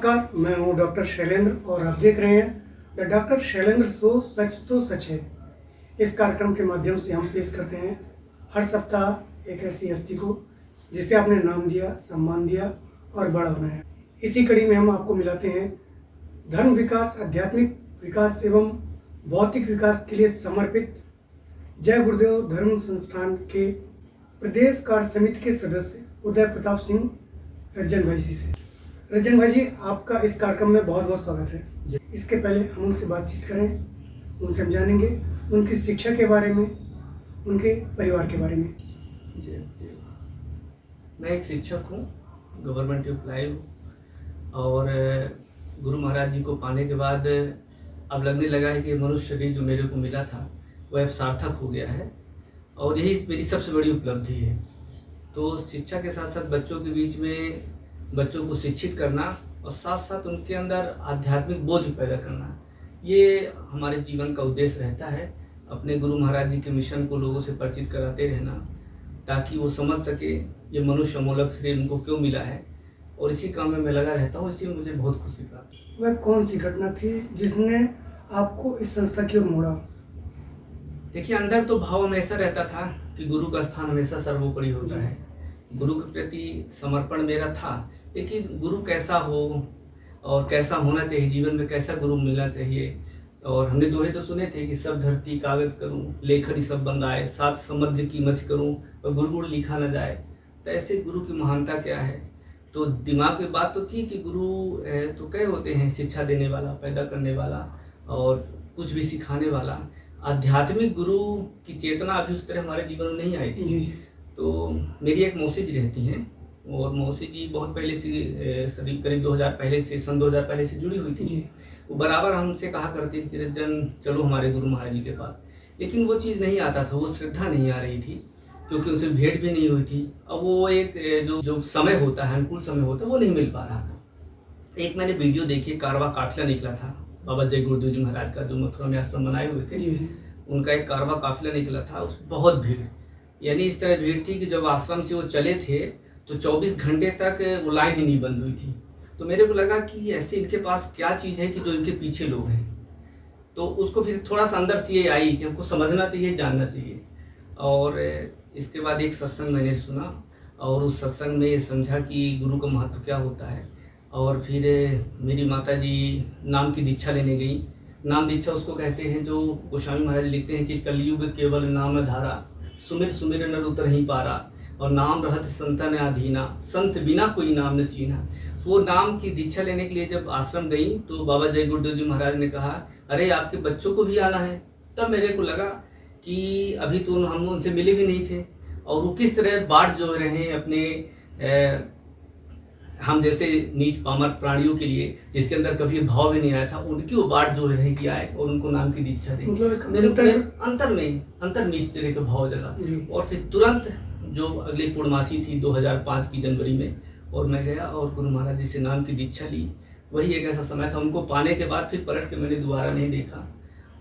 नमस्कार, मैं हूं डॉक्टर शैलेंद्र और आप देख रहे हैं द डॉक्टर शैलेंद्र शो, सच तो सच है। इस कार्यक्रम के माध्यम से हम पेश करते हैं हर सप्ताह एक ऐसी हस्ती को जिसे आपने नाम दिया, सम्मान दिया और बड़ा बनाया। इसी कड़ी में हम आपको मिलाते हैं धर्म विकास, आध्यात्मिक विकास एवं भौतिक विकास के लिए समर्पित जय गुरुदेव धर्म संस्थान के प्रदेश कार्य समिति के सदस्य उदय प्रताप सिंह रज्जन भाई जी से। रज्जन भाई जी, आपका इस कार्यक्रम में बहुत बहुत स्वागत है। इसके पहले हम उनसे बातचीत करें, उनसे हम जानेंगे उनकी शिक्षा के बारे में, उनके परिवार के बारे में। जी, मैं एक शिक्षक हूँ, गवर्नमेंट एम्प्लॉय हूँ और गुरु महाराज जी को पाने के बाद अब लगने लगा है कि मनुष्य शरीर जो मेरे को मिला था वह अब सार्थक हो गया है और यही मेरी सबसे बड़ी उपलब्धि है। तो शिक्षा के साथ साथ बच्चों के बीच में बच्चों को शिक्षित करना और साथ साथ उनके अंदर आध्यात्मिक बोध पैदा करना, ये हमारे जीवन का उद्देश्य रहता है। अपने गुरु महाराज जी के मिशन को लोगों से परिचित कराते रहना ताकि वो समझ सके ये मनुष्य अमोलक शरीर उनको क्यों मिला है, और इसी काम में मैं लगा रहता हूँ। इसी में मुझे बहुत खुशी प्राप्त। वह कौन सी घटना थी जिसने आपको इस संस्था की ओर मोड़ा? देखिए, अंदर तो भाव हमेशा रहता था कि गुरु का स्थान हमेशा सर्वोपरि होता है। गुरु के प्रति समर्पण मेरा था, लेकिन गुरु कैसा हो और कैसा होना चाहिए, जीवन में कैसा गुरु मिलना चाहिए। और हमने दोहे तो सुने थे कि सब धरती कागज करूं, लेखनी सब बंदाए, सात समुद्र की मछ करूं और गुरु गुण लिखा न जाए। तो ऐसे गुरु की महानता क्या है? तो दिमाग में बात तो थी कि गुरु तो कई होते हैं, शिक्षा देने वाला, पैदा करने वाला और कुछ भी सिखाने वाला। आध्यात्मिक गुरु की चेतना अभी उस तरह हमारे जीवन में नहीं आई थी। जी। तो मेरी एक मौसी जी रहती हैं और मौसी जी बहुत पहले से करीब 2000 पहले से, सन 2000 पहले से जुड़ी हुई थी जी। वो बराबर हमसे कहा करती थी कि रज्जन चलो हमारे गुरु महाराज जी के पास, लेकिन वो चीज़ नहीं आता था, वो श्रद्धा नहीं आ रही थी क्योंकि उनसे भेंट भी नहीं हुई थी। अब वो एक जो समय होता है, अनुकूल समय होता है, वो नहीं मिल पा रहा था। एक मैंने वीडियो देखी, कारवा काफिला निकला था बाबा जय गुरुदेव जी महाराज का, जो मथुरा में आश्रम बनाए हुए थे। जी। उनका एक कारवा काफिला निकला था, उस बहुत भीड़, यानी इस तरह भीड़ थी कि जब आश्रम से वो चले थे तो 24 घंटे तक वो लाइन ही नहीं बंद हुई थी। तो मेरे को लगा कि ऐसे इनके पास क्या चीज़ है कि जो इनके पीछे लोग हैं। तो उसको फिर थोड़ा सा अंदर से ये आई कि हमको समझना चाहिए, जानना चाहिए। और इसके बाद एक सत्संग मैंने सुना और उस सत्संग में ये समझा कि गुरु का महत्व क्या होता है। और फिर मेरी माता जी नाम की दीक्षा लेने गई। नाम दीक्षा उसको कहते हैं जो गोस्वामी महाराज लिखते हैं कि कलयुग केवल नाम धारा, सुमिर सुमिर नर उतर ही पारा, और नाम रहत संतन अधीना, संत बिना कोई नाम न चीन्हा। वो नाम की दीक्षा लेने के लिए जब आश्रम गई तो बाबा जय गुरुदेव जी महाराज ने कहा, अरे आपके बच्चों को भी आना है। तब मेरे को लगा कि अभी तो हम उनसे मिले भी नहीं थे और वो किस तरह बाट जो रहे हैं अपने हम जैसे नीच पामर प्राणियों के लिए, जिसके अंदर कभी भाव भी नहीं आया था, उनकी वो बाट जो रहे कि आए और उनको नाम की दीक्षा दी। मेरे अंतर नीच तरह का भाव जगा। और फिर तुरंत जो अगली पूर्णमासी थी 2005 की जनवरी में, और मैं गया और गुरु महाराज जी से नाम की दीक्षा ली। वही एक ऐसा समय था, उनको पाने के बाद फिर पलट के मैंने दोबारा नहीं देखा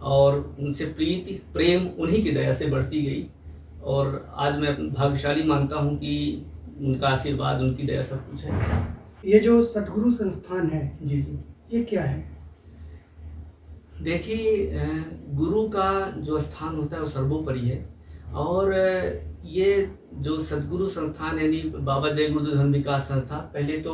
और उनसे प्रीति प्रेम उन्हीं की दया से बढ़ती गई। और आज मैं भाग्यशाली मानता हूँ कि उनका आशीर्वाद, उनकी दया सब कुछ है। ये जो सतगुरु संस्थान है, जी, ये क्या है? देखिए, गुरु का जो स्थान होता है वो सर्वोपरि है। और ये जो सतगुरु संस्थान यानी बाबा जय गुरुदेव धर्म विकास संस्था, पहले तो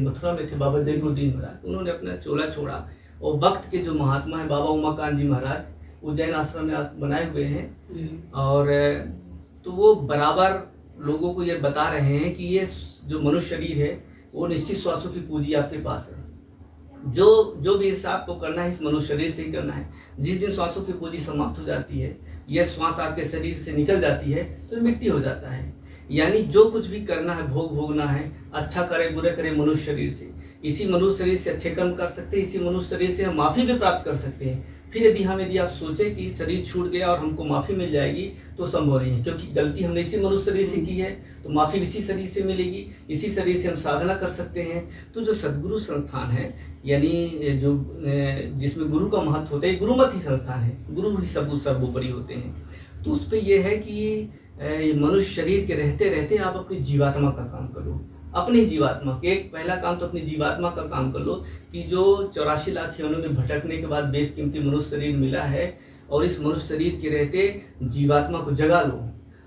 मथुरा में थे बाबा जय गुरुदेव महाराज, उन्होंने अपना चोला छोड़ा और वक्त के जो महात्मा है बाबा उमाकांत जी महाराज, उज्जैन आश्रम में बनाए हुए हैं। और तो वो बराबर लोगों को ये बता रहे हैं कि ये जो मनुष्य शरीर है वो निश्चित श्वासों की पूंजी आपके पास है। जो भी हिसाब को करना है इस मनुष्य शरीर से ही करना है। जिस दिन श्वासों की पूंजी समाप्त हो जाती है, यह श्वास आपके शरीर से निकल जाती है तो मिट्टी हो जाता है। यानी जो कुछ भी करना है, भोगना है, अच्छा करे बुरे करे मनुष्य शरीर से। इसी मनुष्य शरीर से अच्छे कर्म कर सकते हैं, इसी मनुष्य शरीर से हम माफ़ी भी प्राप्त कर सकते हैं। फिर यदि आप सोचें कि शरीर छूट गया और हमको माफ़ी मिल जाएगी तो संभव नहीं है, क्योंकि गलती हमने इसी मनुष्य शरीर से की है तो माफ़ी इसी शरीर से मिलेगी, इसी शरीर से हम साधना कर सकते हैं। तो जो सदगुरु संस्थान है, यानी जो जिसमें गुरु का महत्व होता है, गुरुमत ही संस्थान है, गुरु ही सब सर्वोपरि होते हैं। तो उस पर यह है कि ये मनुष्य शरीर के रहते रहते आप अपनी जीवात्मा का काम करो। अपनी जीवात्मा एक पहला काम तो अपनी जीवात्मा का काम कर लो कि जो 84 लाख योनियों में भटकने के बाद बेशकीमती मनुष्य शरीर मिला है, और इस मनुष्य शरीर के रहते जीवात्मा को जगा लो,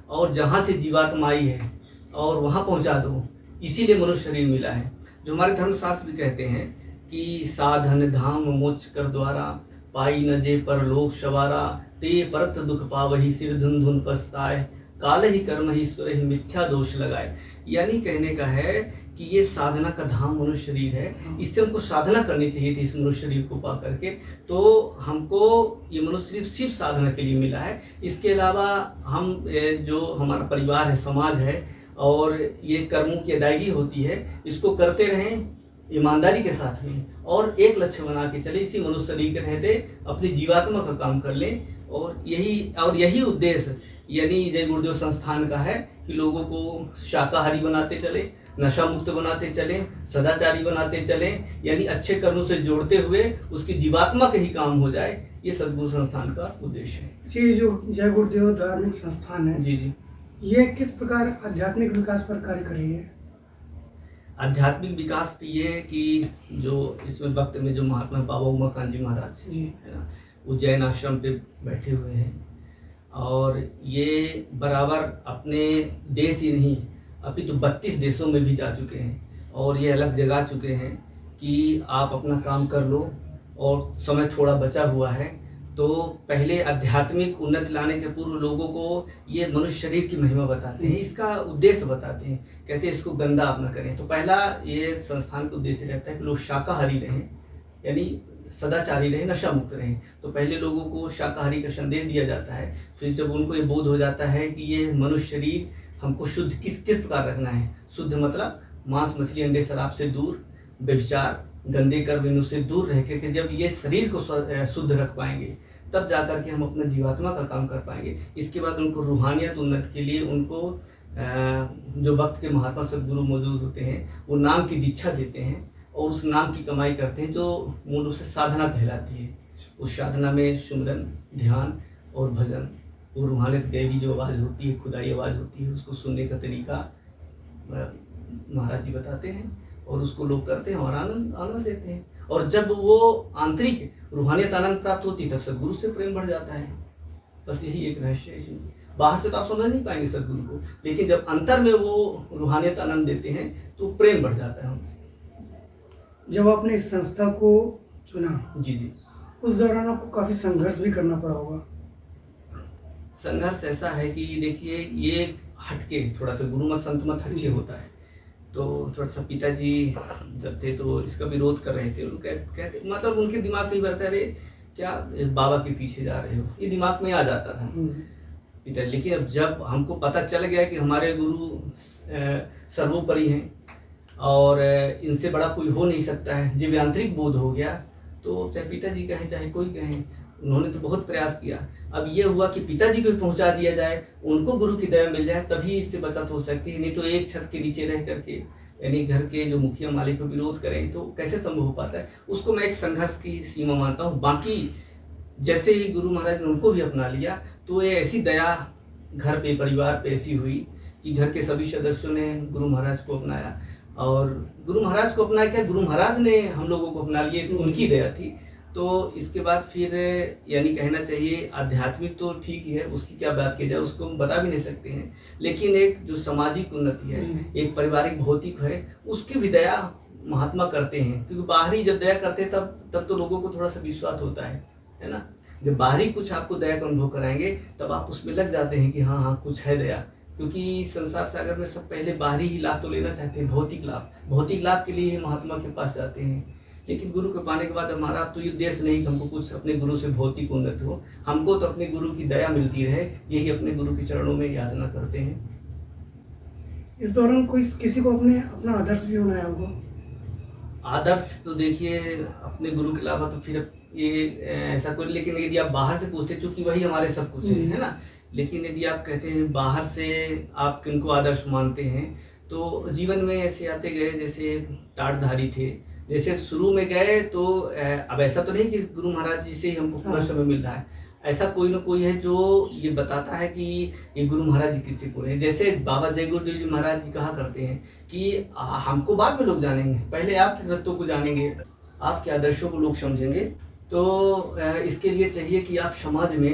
और जहाँ से जीवात्मा आई है और वहाँ पहुँचा दो। इसीलिए मनुष्य शरीर मिला है। जो हमारे धर्मशास्त्र भी कहते हैं कि साधन धाम मोक्ष कर द्वारा, पाई न जे परलोक सवारा, ते परत दुख पावही सिर धुन धुन पछताए, काल ही कर्म ही ईश्वर ही मिथ्या दोष लगाए। यानी कहने का है कि ये साधना का धाम मनुष्य शरीर है, इससे हमको साधना करनी चाहिए थी इस मनुष्य शरीर को पा करके। तो हमको ये मनुष्य शरीर सिर्फ साधना के लिए मिला है। इसके अलावा हम जो हमारा परिवार है, समाज है, और ये कर्मों की अदायगी होती है, इसको करते रहें ईमानदारी के साथ में, और एक लक्ष्य बना के चले। इसी मनुष्य शरीर के रहते अपनी जीवात्मा का काम कर लें, और यही उद्देश्य यानी जय गुरुदेव संस्थान का है कि लोगों को शाकाहारी बनाते चले, नशा मुक्त बनाते चले, सदाचारी बनाते चले, यानी अच्छे कर्मों से जोड़ते हुए उसकी जीवात्मा के ही काम हो जाए। ये सद्गुरु संस्थान का उद्देश्य है। जी, जो जय गुरुदेव धार्मिक संस्थान है, जी, ये किस प्रकार आध्यात्मिक विकास पर कार्य कर रही है? आध्यात्मिक विकास भी ये है कि जो इसमें वक्त में जो महात्मा बाबा उमाकांत जी महाराज है ना, उज्जैन आश्रम पे बैठे हुए हैं, और ये बराबर अपने देश ही नहीं अभी तो 32 देशों में भी जा चुके हैं, और ये अलग जगा चुके हैं कि आप अपना काम कर लो, और समय थोड़ा बचा हुआ है। तो पहले आध्यात्मिक उन्नति लाने के पूर्व लोगों को ये मनुष्य शरीर की महिमा बताते हैं, इसका उद्देश्य बताते हैं, कहते हैं इसको गंदा आप ना करें। तो पहला ये संस्थान का उद्देश्य रहता है कि लोग शाकाहारी रहें, यानी सदाचारी रहें, नशा मुक्त रहें। तो पहले लोगों को शाकाहारी का संदेश दिया जाता है। फिर जब उनको ये बोध हो जाता है कि ये मनुष्य शरीर हमको शुद्ध किस प्रकार रखना है, शुद्ध मतलब मांस मछली अंडे शराब से दूर, व्यभिचार गंदे कर्म से दूर रह करके जब ये शरीर को शुद्ध रख पाएंगे, तब जाकर के हम अपना जीवात्मा का काम कर पाएंगे। इसके बाद उनको रूहानियत उन्नति के लिए उनको जो वक्त के महात्मा सद्गुरु मौजूद होते हैं, वो नाम की दीक्षा देते हैं, और उस नाम की कमाई करते हैं, जो मूल रूप से साधना कहलाती है। उस साधना में सुमरन, ध्यान और भजन, वो रूहानियत दैवी जो आवाज़ होती है, खुदाई आवाज़ होती है, उसको सुनने का तरीका महाराज जी बताते हैं, और उसको लोग करते हैं और आनंद लेते हैं। और जब वो आंतरिक रूहानियत आनंद प्राप्त होती है, तब सद्गुरु से प्रेम बढ़ जाता है। बस यही एक रहस्य है इसमें। बाहर से तो आप समझ नहीं पाएंगे सद्गुरु को, लेकिन जब अंतर में वो रूहानियत आनंद देते हैं तो प्रेम बढ़ जाता है उनसे। जब आपने इस संस्था को चुना, जी, उस दौरान आपको काफी संघर्ष भी करना पड़ा होगा। संघर्ष ऐसा है कि देखिए, ये हटके थोड़ा सा गुरु मत संत मत हटके होता है। तो थोड़ा सा पिताजी जब थे तो इसका विरोध कर रहे थे। उनको कहते मतलब उनके दिमाग में ही रहता, अरे क्या बाबा के पीछे जा रहे हो, ये दिमाग में आ जाता था पिता। लेकिन अब जब हमको पता चल गया कि हमारे गुरु सर्वोपरि हैं और इनसे बड़ा कोई हो नहीं सकता है, जब आंतरिक बोध हो गया, तो चाहे पिताजी कहें चाहे कोई कहें, उन्होंने तो बहुत प्रयास किया। अब ये हुआ कि पिताजी को पहुंचा दिया जाए, उनको गुरु की दया मिल जाए, तभी इससे बचत हो सकती है। नहीं तो एक छत के नीचे रह करके, यानी घर के जो मुखिया मालिक को विरोध करें तो कैसे संभव हो पाता है। उसको मैं एक संघर्ष की सीमा मानता हूँ। बाकी जैसे ही गुरु महाराज ने उनको भी अपना लिया, तो ये ऐसी दया घर पे परिवार पे ऐसी हुई कि घर के सभी सदस्यों ने गुरु महाराज को अपनाया। और गुरु महाराज को अपनाया क्या, गुरु महाराज ने हम लोगों को अपना लिए, तो उनकी दया थी। तो इसके बाद फिर यानी कहना चाहिए आध्यात्मिक तो ठीक ही है, उसकी क्या बात की जाए, उसको हम बता भी नहीं सकते हैं। लेकिन एक जो सामाजिक उन्नति है, एक पारिवारिक भौतिक है, उसकी भी दया महात्मा करते हैं। क्योंकि बाहरी जब दया करते हैं तब तो लोगों को थोड़ा सा विश्वास होता है ना। जब बाहरी कुछ आपको दया का अनुभव कराएंगे, तब आप उसमें लग जाते हैं कि हाँ कुछ है दया। क्योंकि संसार सागर में सब पहले बाहरी ही लाभ तो लेना चाहते हैं, भौतिक लाभ के लिए महात्मा के पास जाते हैं। लेकिन गुरु को पाने के बाद हमारा तो ये उद्देश्य नहीं कि हमको कुछ अपने गुरु से भौतिक उन्नति हो, हमको तो अपने गुरु की दया मिलती रहे, यही अपने गुरु के चरणों में याचना करते हैं। इस दौरान कोई किसी को अपना आदर्श भी बनाया होगा? आदर्श तो देखिए अपने गुरु के अलावा तो फिर ये ऐसा कोई, लेकिन यदि आप बाहर से पूछते, चूंकि वही हमारे सब कुछ है ना। लेकिन यदि आप कहते हैं बाहर से आप किनको आदर्श मानते हैं, तो जीवन में ऐसे आते गए जैसे टाटधारी थे। जैसे शुरू में गए तो अब ऐसा तो नहीं कि गुरु महाराज जी से ही हमको पूरा समय मिल रहा है, ऐसा कोई ना कोई है जो ये बताता है कि ये गुरु महाराज जी किससे को है। जैसे बाबा जय गुरुदेव जी महाराज जी कहा करते हैं कि हमको बाद में लोग जानेंगे, पहले आपके कृत्यों को जानेंगे, आपके आदर्शों को लोग समझेंगे। तो इसके लिए चाहिए कि आप समाज में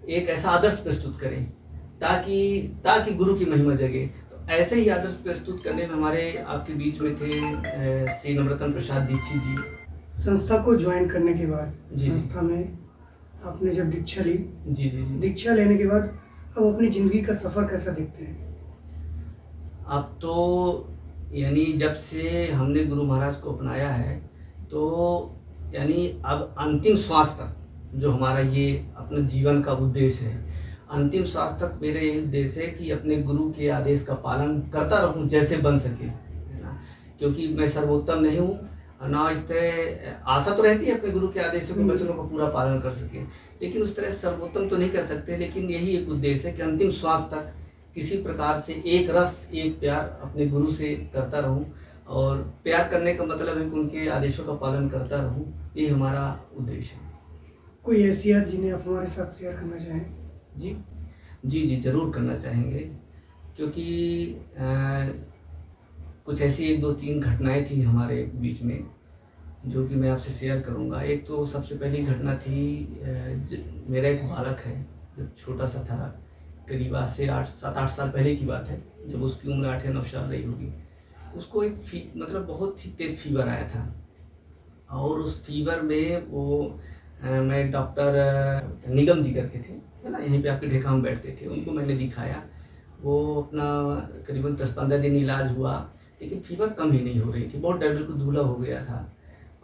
एक ऐसा आदर्श प्रस्तुत करें ताकि गुरु की महिमा जगे। तो ऐसे ही आदर्श प्रस्तुत करने में हमारे आपके बीच में थे श्री नवरत्न प्रसाद दीक्षित जी। संस्था को ज्वाइन करने के बाद जी। संस्था में आपने जब दीक्षा ली, जी जी जी। दीक्षा लेने के बाद अब अपनी जिंदगी का सफर कैसा देखते हैं? अब तो यानी जब से हमने गुरु महाराज को अपनाया है तो यानी अब अंतिम श्वास तक जो हमारा ये अपने जीवन का उद्देश्य है, अंतिम श्वास तक मेरा यही उद्देश्य है कि अपने गुरु के आदेश का पालन करता रहूं जैसे बन सके, है ना। क्योंकि मैं सर्वोत्तम नहीं हूँ ना, इस तरह आशा तो रहती है अपने गुरु के आदेशों के वचनों का पूरा पालन कर सके, लेकिन उस तरह सर्वोत्तम तो नहीं कर सकते। लेकिन यही एक उद्देश्य है कि अंतिम श्वास तक किसी प्रकार से एक रस एक प्यार अपने गुरु से करता रहूं, और प्यार करने का मतलब है कि उनके आदेशों का पालन करता रहूं, ये हमारा उद्देश्य है। कोई ऐसी याद जिन्हें आप हमारे साथ शेयर करना चाहें? जी जी जी जरूर करना चाहेंगे, क्योंकि कुछ ऐसी 1-2-3 घटनाएं थी हमारे बीच में जो कि मैं आपसे शेयर करूंगा। एक तो सबसे पहली घटना थी, मेरा एक बालक है जो छोटा सा था, करीब आज से 7-8 साल पहले की बात है, जब उसकी उम्र 8 या 9 साल रही होगी। उसको एक मतलब बहुत ही तेज फीवर आया था, और उस फीवर में वो मैं डॉक्टर निगम जी करके थे, है ना, यहीं पे आपके ढेका में बैठते थे, उनको मैंने दिखाया। वो अपना करीबन 10-15 दिन इलाज हुआ, लेकिन फीवर कम ही नहीं हो रही थी, बहुत बिल्कुल दूल्हा हो गया था।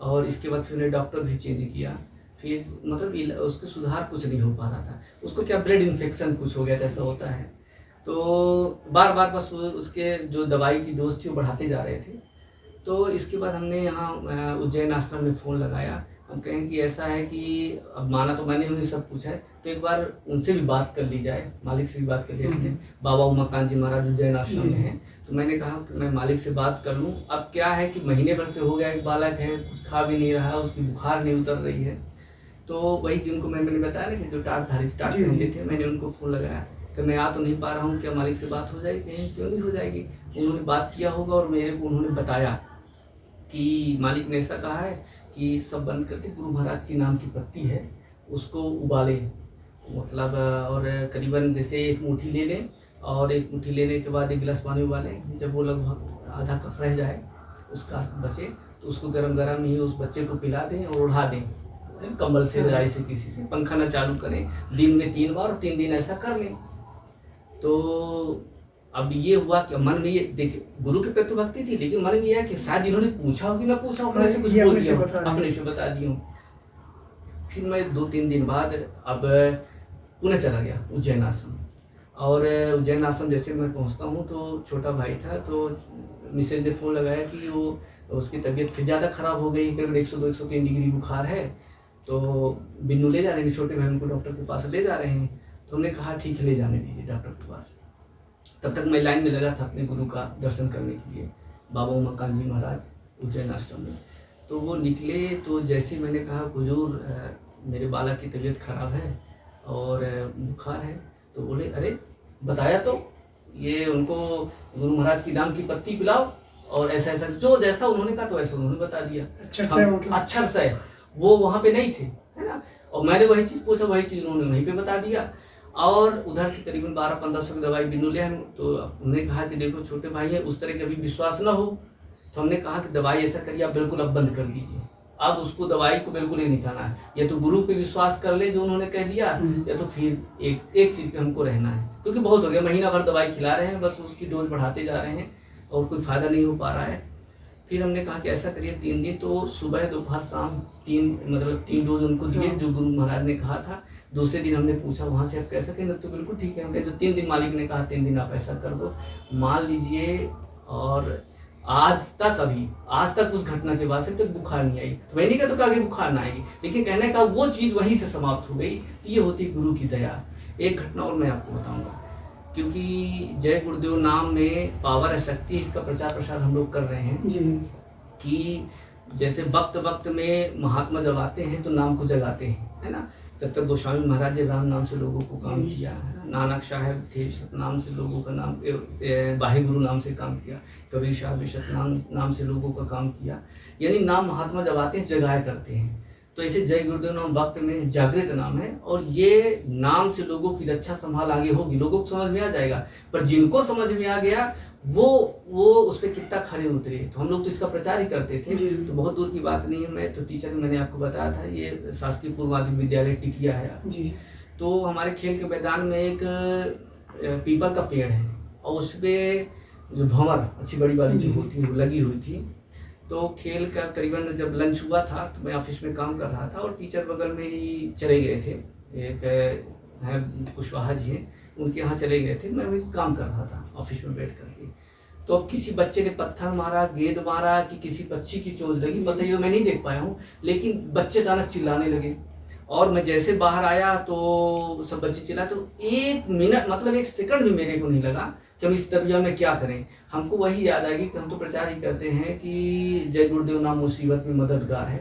और इसके बाद फिर मैंने डॉक्टर भी चेंज किया, फिर मतलब उसके सुधार कुछ नहीं हो पा रहा था। उसको क्या ब्लड इन्फेक्शन कुछ हो गया था, ऐसा होता है। तो बार बार बस उसके जो दवाई की डोज थी वो बढ़ाते जा रहे थे। तो इसके बाद हमने यहाँ उज्जैन आश्रम में फ़ोन लगाया, हम कहें कि ऐसा है कि अब माना तो मैंने उन्हें सब कुछ है, तो एक बार उनसे भी बात कर ली जाए, मालिक से भी बात कर लिया हमने। बाबा उमाकांत जी महाराज उज्जैन आश्रम में हैं, तो मैंने कहा कि मैं मालिक से बात कर लूँ। अब क्या है कि महीने भर से हो गया, एक बालक है, कुछ खा भी नहीं रहा, उसकी बुखार नहीं उतर रही है। तो वही जिनको मैंने बताया ना कि जो टाट पहनते थे, मैंने उनको फ़ोन लगाया कि मैं आ तो नहीं पा रहा हूँ, क्या मालिक से बात हो जाएगी? कहीं क्यों नहीं हो जाएगी। उन्होंने बात किया होगा और मेरे को उन्होंने बताया कि मालिक ने ऐसा कहा है कि सब बंद करके गुरु महाराज की नाम की पत्ती है उसको उबाले, मतलब और करीबन जैसे 1 मुट्ठी ले लें, और 1 मुट्ठी लेने के बाद 1 गिलास पानी उबालें। जब वो लगभग आधा कप रह जाए उसका बचे, तो उसको गरम गरम ही उस बच्चे को पिला दें और उड़ा दें, कंबल से, रजाई से, किसी से। पंखा ना चालू करें, दिन में 3 बार और 3 दिन ऐसा कर लें। तो अब ये हुआ कि मन में ये देखिए, गुरु के प्रति भक्ति थी, लेकिन मन में ये है कि शायद इन्होंने पूछा हो कि ना पूछा हो, अपने से कुछ बोल दिया, अपने से बता दिया हूँ। फिर मैं 2-3 दिन बाद अब पुणे चला गया उज्जैन आश्रम, और उज्जैन आश्रम जैसे मैं पहुँचता हूँ तो छोटा भाई था, तो मिसेज ने फ़ोन लगाया कि वो उसकी तबीयत फिर ज़्यादा ख़राब हो गई, करीब 102-103 डिग्री बुखार है, तो बिन्नू ले जा रहे हैं, छोटे भाई उनको डॉक्टर के पास ले जा रहे हैं। तो हमने कहा ठीक है, ले जाने दीजिए डॉक्टर के पास। तब तक मैं लाइन में लगा था अपने गुरु का दर्शन करने के लिए, बाबा उमाकांत जी महाराज उज्जैन आश्रम में। तो वो निकले, तो जैसे मैंने कहा हुजूर मेरे बालक की तबीयत ख़राब है और बुखार है, तो बोले अरे बताया तो, ये उनको गुरु महाराज की नाम की पत्ती पिलाओ, और ऐसा ऐसा जो जैसा उन्होंने कहा तो ऐसा उन्होंने बता दिया। अक्षर से वो वहाँ पे नहीं थे, है ना, और मैंने वही चीज़ पूछा, वही चीज़ उन्होंने वहीं पे बता दिया। और उधर से करीबन 1200-1500 की दवाई बिन्नू ले हम, तो हमने कहा कि देखो छोटे भाई है, उस तरह कभी विश्वास ना हो, तो हमने कहा कि दवाई ऐसा करिए आप बिल्कुल अब बंद कर दीजिए, अब उसको दवाई को बिल्कुल ही नहीं खाना है, या तो गुरु पे विश्वास कर ले जो उन्होंने कह दिया, या तो फिर एक चीज़ पे हमको रहना है, क्योंकि बहुत हो गया, महीना भर दवाई खिला रहे हैं, बस उसकी डोज बढ़ाते जा रहे हैं और कोई फ़ायदा नहीं हो पा रहा है। फिर हमने कहा कि ऐसा करिए 3 दिन, तो सुबह दोपहर शाम 3 डोज उनको दिए जो गुरु महाराज ने कहा था। दूसरे दिन हमने पूछा वहाँ से आप कैसा कहें, तो बिल्कुल ठीक है। हमने जो 3 दिन मालिक ने कहा 3 दिन आप ऐसा कर दो, मान लीजिए। और आज तक उस घटना के बाद से तक बुखार नहीं आई। तो मैंने कहा तो आगे बुखार ना आएगी, लेकिन कहने का वो चीज़ वहीं से समाप्त हो गई। तो ये होती गुरु की दया। एक घटना और मैं आपको बताऊंगा, क्योंकि जय गुरुदेव नाम में पावर है, शक्ति, इसका प्रचार प्रसार हम लोग कर रहे हैं जी। कि जैसे वक्त में महात्मा जब आते हैं तो नाम को जगाते हैं, है ना। तब तक गोस्वामी महाराज राम नाम से लोगों को काम जी। किया है। नानक साहब थे, सतनाम से लोगों का नाम, वाहिगुरु नाम से काम किया। कबीर साहब भी सतनाम नाम से लोगों का काम किया। यानी नाम महात्मा जब आते हैं जगाया करते हैं। तो ऐसे जय गुरुदेव नाम वक्त में जागृत नाम है, और ये नाम से लोगों की रक्षा संभाल आगे होगी, लोगों को समझ में आ जाएगा। पर जिनको समझ में आ गया वो उस पर कितना खड़े उतरे। तो हम लोग तो इसका प्रचार ही करते थे। जी। तो बहुत दूर की बात नहीं है। मैं तो टीचर, मैंने आपको बताया था, ये शासकीय पूर्व माध्यमिक विद्यालय टिकिया है। जी। तो हमारे खेल के मैदान में एक पीपल का पेड़ है, और उसपे जो भंवर अच्छी बड़ी वाली जो होती है वो लगी हुई थी। तो खेल का करीबन जब लंच हुआ था तो मैं ऑफिस में काम कर रहा था, और टीचर बगल में ही चले गए थे। एक है कुशवाहा जी हैं, उनके यहाँ चले गए थे। मैं वही काम कर रहा था ऑफिस में बैठ करके। तो अब किसी बच्चे ने पत्थर मारा, गेंद मारा, कि किसी पक्षी की चोंच लगी, बताइए, मैं नहीं देख पाया हूँ। लेकिन बच्चे अचानक चिल्लाने लगे, और मैं जैसे बाहर आया तो सब बच्चे चिल्लाए। तो 1 मिनट, मतलब 1 सेकंड भी मेरे को नहीं लगा कि हम इस दरमियान में क्या करें। हमको वही याद आएगी कि हम तो प्रचार ही करते हैं कि जय गुरुदेव नाम मुसीबत में मददगार है।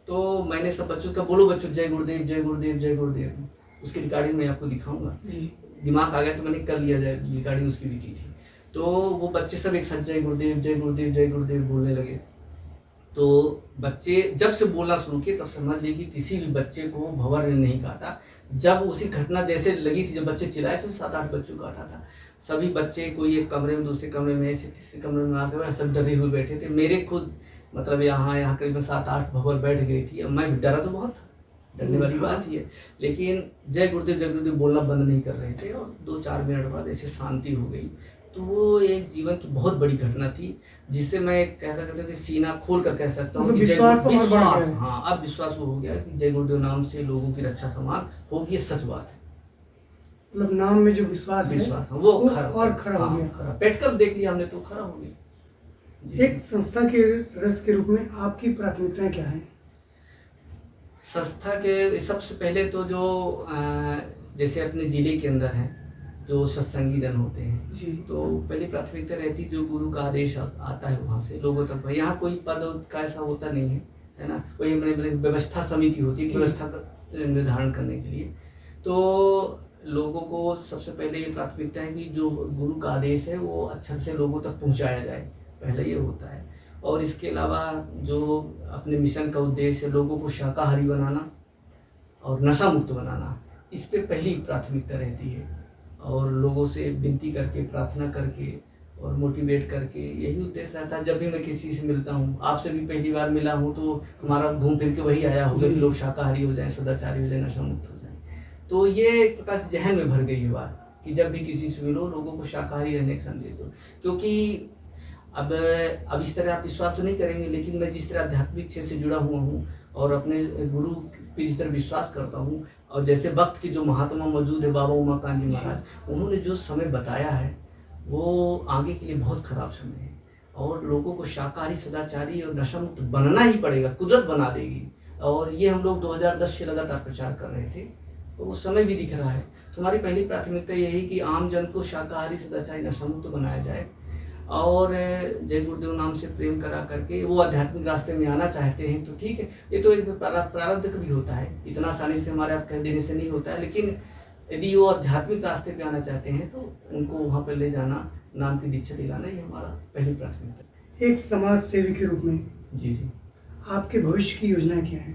तो मैंने सब बच्चों का, बोलो बच्चों, जय गुरुदेव जय गुरुदेव जय गुरुदेव। उसकी रिकॉर्डिंग मैं आपको दिखाऊंगा। दिमाग आ गया तो मैंने कर लिया, रिकॉर्डिंग उसकी भी की थी। तो वो बच्चे सब एक साथ जय गुरुदेव जय गुरुदेव जय गुरुदेव बोलने लगे। तो बच्चे जब से बोलना शुरू किए, तब समझ लीजिए किसी भी बच्चे को भंवर ने नहीं काटा। जब उसी घटना जैसे लगी थी, जब बच्चे चिल्लाए, तो 7-8 बच्चों को काटा था। सभी बच्चे, कोई एक कमरे में, दूसरे कमरे में, ऐसे तीसरे कमरे में आकर सब डरे हुए बैठे थे। मेरे खुद मतलब यहाँ करीबन 7-8 भंवर बैठ गई थी। अब मैं डरा तो बहुत था, डरने वाली बात ही है। लेकिन जय गुरुदेव बोलना बंद नहीं कर रहे थे, और 2-4 मिनट बाद ऐसे शांति हो गई। तो वो एक जीवन की बहुत बड़ी घटना थी, जिससे मैं कहता कि सीना खोल कर कह सकता हूँ कि विश्वास, हाँ, अब विश्वास वो हो गया कि जय गुरुदेव नाम से लोगों की रक्षा संभाल होगी। ये सच बात है। मतलब नाम में जो विश्वास है वो और खरा हो गया। खरा पेट कर देख लिया हमने तो खरा हो गया। एक संस्था के सदस्य के रूप में आपकी प्राथमिकताएं क्या हैं? संस्था के सबसे पहले तो जो जैसे अपने जिले के अंदर है जो सत्संगी जन होते हैं जी। तो पहली प्राथमिकता रहती जो गुरु का आदेश आता है वहाँ से लोगों तक। यहाँ कोई पद का ऐसा होता नहीं है ना। वही मैंने व्यवस्था समिति होती है व्यवस्था का निर्धारण करने के लिए। तो लोगों को सबसे पहले ये प्राथमिकता है कि जो गुरु का आदेश है वो अक्षर से लोगों तक पहुँचाया जाए, पहले ये होता है। और इसके अलावा जो अपने मिशन का उद्देश्य है लोगों को शाकाहारी बनाना और नशा मुक्त बनाना, इस पे पहली प्राथमिकता रहती है। और लोगों से विनती करके, प्रार्थना करके और मोटिवेट करके, यही उद्देश्य रहता है। जब भी मैं किसी से मिलता हूँ, आपसे भी पहली बार मिला हूँ, तो हमारा घूम फिर के वही आया होगा कि लोग शाकाहारी हो जाएं, सदाचारी हो जाएं, नशा मुक्त हो जाएं। तो ये एक प्रकार से जहन में भर गई है बात कि जब भी किसी से मिलो लोगों को शाकाहारी रहने का संदेश दो। क्योंकि अब इस तरह आप विश्वास तो नहीं करेंगे, लेकिन मैं जिस तरह आध्यात्मिक क्षेत्र से जुड़ा हुआ हूँ और अपने गुरु पे जिस तरह विश्वास करता हूँ, और जैसे वक्त के जो महात्मा मौजूद है बाबा उमाकांत जी महाराज, उन्होंने जो समय बताया है वो आगे के लिए बहुत खराब समय है। और लोगों को शाकाहारी, सदाचारी और नशा मुक्त बनना ही पड़ेगा, कुदरत बना देगी। और ये हम लोग 2010 से लगातार प्रचार कर रहे थे, तो वो समय भी दिख रहा है। तो हमारी पहली प्राथमिकता यही कि आम जन को शाकाहारी, सदाचारी, नशा मुक्त बनाया जाए। और जय गुरुदेव नाम से प्रेम करा करके वो आध्यात्मिक रास्ते में आना चाहते हैं तो ठीक है, ये तो एक प्रारब्ध भी होता है, इतना आसानी से हमारे आप कह देने से नहीं होता है। लेकिन यदि वो आध्यात्मिक रास्ते पे आना चाहते हैं तो उनको वहाँ पर ले जाना, नाम की दीक्षा दिलाना, ये हमारा पहली प्राथमिकता है। एक समाज सेवी के रूप में जी आपके भविष्य की योजना क्या है?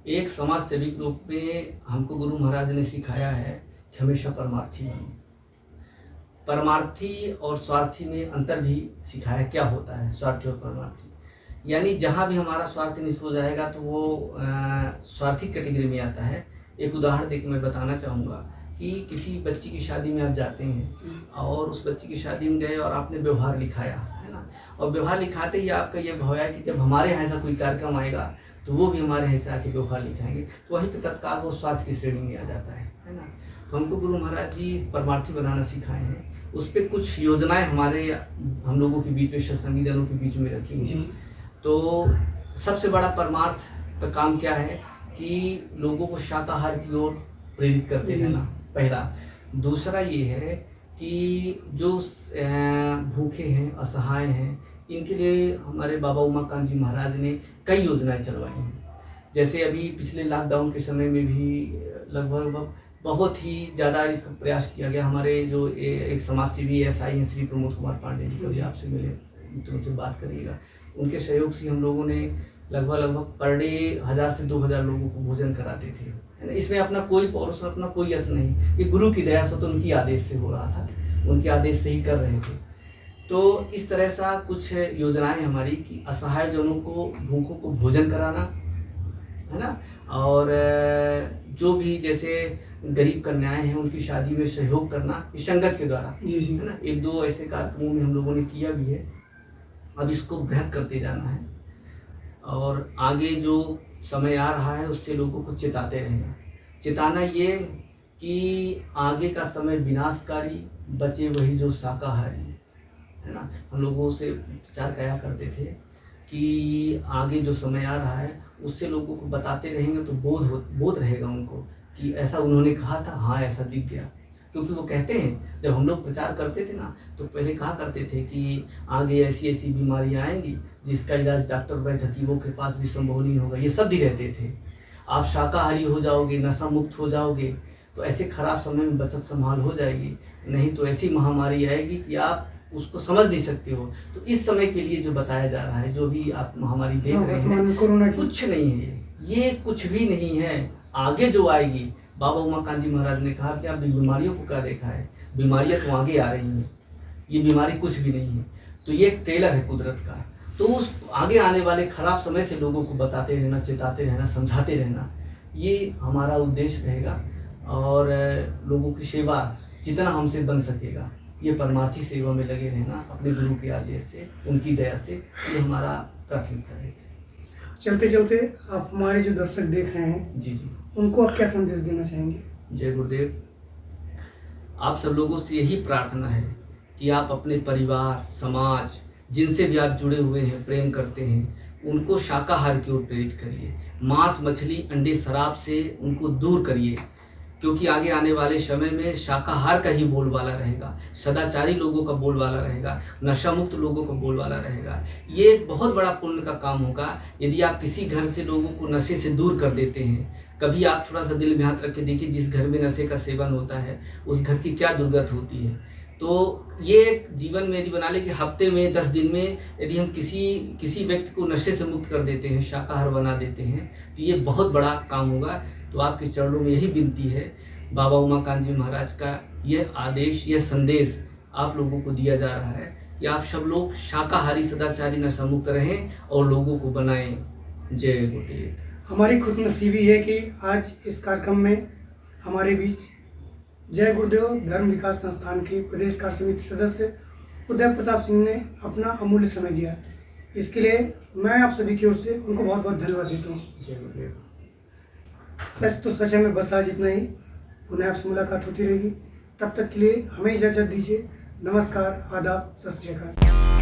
एक समाज सेवी के रूप में हमको गुरु महाराज ने सिखाया है कि हमेशा परमार्थी बनो। परमार्थी और स्वार्थी में अंतर भी सिखाया, क्या होता है स्वार्थी और परमार्थी। यानी जहाँ भी हमारा स्वार्थ निष्ठ हो जाएगा तो वो स्वार्थी कैटेगरी में आता है। एक उदाहरण देकर मैं बताना चाहूँगा कि किसी बच्ची की शादी में आप जाते हैं और उस बच्ची की शादी में गए और आपने व्यवहार लिखाया है ना, और व्यवहार लिखाते ही आपका ये भाव है कि जब हमारे यहाँ ऐसा कोई कार्यक्रम आएगा तो वो भी हमारे यहाँ से आके व्यवहार लिखाएंगे, तो वहीं पे तत्काल वो स्वार्थ की श्रेणी में आ जाता है ना। तो हमको गुरु महाराज जी परमार्थी बनाना सिखाए हैं। उस पर कुछ योजनाएं हम लोगों के बीच में, सत्संगी जनों के बीच में रखी हैं। तो सबसे बड़ा परमार्थ का काम क्या है कि लोगों को शाकाहार की ओर प्रेरित करते हैं ना, पहला। दूसरा ये है कि जो भूखे हैं, असहाय हैं, इनके लिए हमारे बाबा उमाकांत जी महाराज ने कई योजनाएं चलवाई हैं। जैसे अभी पिछले लॉकडाउन के समय में भी लगभग बहुत ही ज़्यादा इसका प्रयास किया गया। हमारे जो एक समाज सेवी SI हैं श्री प्रमोद कुमार पांडे जी, कभी आपसे मिले तो उनसे बात करिएगा। उनके सहयोग से हम लोगों ने लगभग पर डे 1000 से 2000 लोगों को भोजन कराते थे, है ना। इसमें अपना कोई पौरुष, अपना कोई यश नहीं, ये गुरु की दया से, तो उनकी आदेश से हो रहा था, उनके आदेश से ही कर रहे थे। तो इस तरह सा कुछ योजनाएं हमारी कि असहाय जनों को, भूखों को भोजन कराना, है ना। और जो भी जैसे गरीब कन्याएं हैं उनकी शादी में सहयोग करना, इस संगत के द्वारा, जी जी, है ना। 1-2 ऐसे कार्यक्रमों में हम लोगों ने किया भी है। अब इसको बृहद करते जाना है और आगे जो समय आ रहा है उससे लोगों को चेताते रहना। चेताना ये कि आगे का समय विनाशकारी, बचे वही जो शाकाहारी, है ना। हम लोगों से विचार किया करते थे कि आगे जो समय आ रहा है उससे लोगों को बताते रहेंगे तो बोध रहेगा उनको कि ऐसा उन्होंने कहा था, हाँ ऐसा दिख गया। क्योंकि वो कहते हैं, जब हम लोग प्रचार करते थे ना तो पहले कहा करते थे कि आगे ऐसी ऐसी बीमारियां आएंगी जिसका इलाज डॉक्टर वैद्य हकीमों के पास भी संभव नहीं होगा। ये सब भी रहते थे। आप शाकाहारी हो जाओगे, नशा मुक्त हो जाओगे तो ऐसे खराब समय में बचत संभाल हो जाएगी, नहीं तो ऐसी महामारी आएगी कि आप उसको समझ नहीं सकते हो। तो इस समय के लिए जो बताया जा रहा है, जो भी आप महामारी देख रहे हैं, कोरोना की कुछ नहीं है, ये कुछ भी नहीं है। आगे जो आएगी, बाबा उमाकांत जी महाराज ने कहा कि आप बीमारियों को क्या देखा है, बीमारियां तो आगे आ रही हैं, ये बीमारी कुछ भी नहीं है। तो ये एक ट्रेलर है कुदरत का। तो उस आगे आने वाले खराब समय से लोगों को बताते रहना, चेताते रहना, समझाते रहना, ये हमारा उद्देश्य रहेगा। और लोगों की सेवा जितना हमसे बन सकेगा, ये परमार्थी सेवा में लगे रहना, अपने गुरु के आदेश से, उनकी दया से, ये हमारा प्राथमिकता है। चलते चलते आप हमारे जो दर्शक देख रहे हैं, जी जी, उनको आप क्या संदेश देना चाहेंगे? जय गुरुदेव। आप सब लोगों से यही प्रार्थना है कि आप अपने परिवार, समाज, जिनसे भी आप जुड़े हुए हैं, प्रेम करते हैं, उनको शाकाहार की ओर प्रेरित करिए। मांस, मछली, अंडे, शराब से उनको दूर करिए, क्योंकि आगे आने वाले समय में शाकाहार का ही बोलबाला रहेगा, सदाचारी लोगों का बोलबाला रहेगा, नशा मुक्त लोगों का बोलबाला रहेगा। ये एक बहुत बड़ा पुण्य का काम होगा यदि आप किसी घर से लोगों को नशे से दूर कर देते हैं। कभी आप थोड़ा सा दिल में हाथ रख के देखिए, जिस घर में नशे का सेवन होता है उस घर की क्या दुर्गत होती है। तो ये जीवन में यदि बना ले कि हफ्ते में 10 दिन में यदि हम किसी व्यक्ति को नशे से मुक्त कर देते हैं, शाकाहार बना देते हैं, तो ये बहुत बड़ा काम होगा। तो आपके चरणों में यही विनती है, बाबा उमाकांत जी महाराज का यह आदेश, यह संदेश आप लोगों को दिया जा रहा है कि आप सब लोग शाकाहारी, सदाचारी, नशा मुक्त रहें और लोगों को बनाएं। जय गुरुदेव। हमारी खुशनसीबी है कि आज इस कार्यक्रम में हमारे बीच जय गुरुदेव धर्म विकास संस्थान के प्रदेश कार्य समिति सदस्य उदय प्रताप सिंह ने अपना अमूल्य समय दिया। इसके लिए मैं आप सभी की ओर से उनको बहुत बहुत धन्यवाद देता हूँ। जय गुरुदेव। सच तो सच है में बस आज इतना ही। पुनः आपसे मुलाकात होती रहेगी। तब तक के लिए हमें इजाज़त दीजिए। नमस्कार, आदाब, सत श्री अकाल।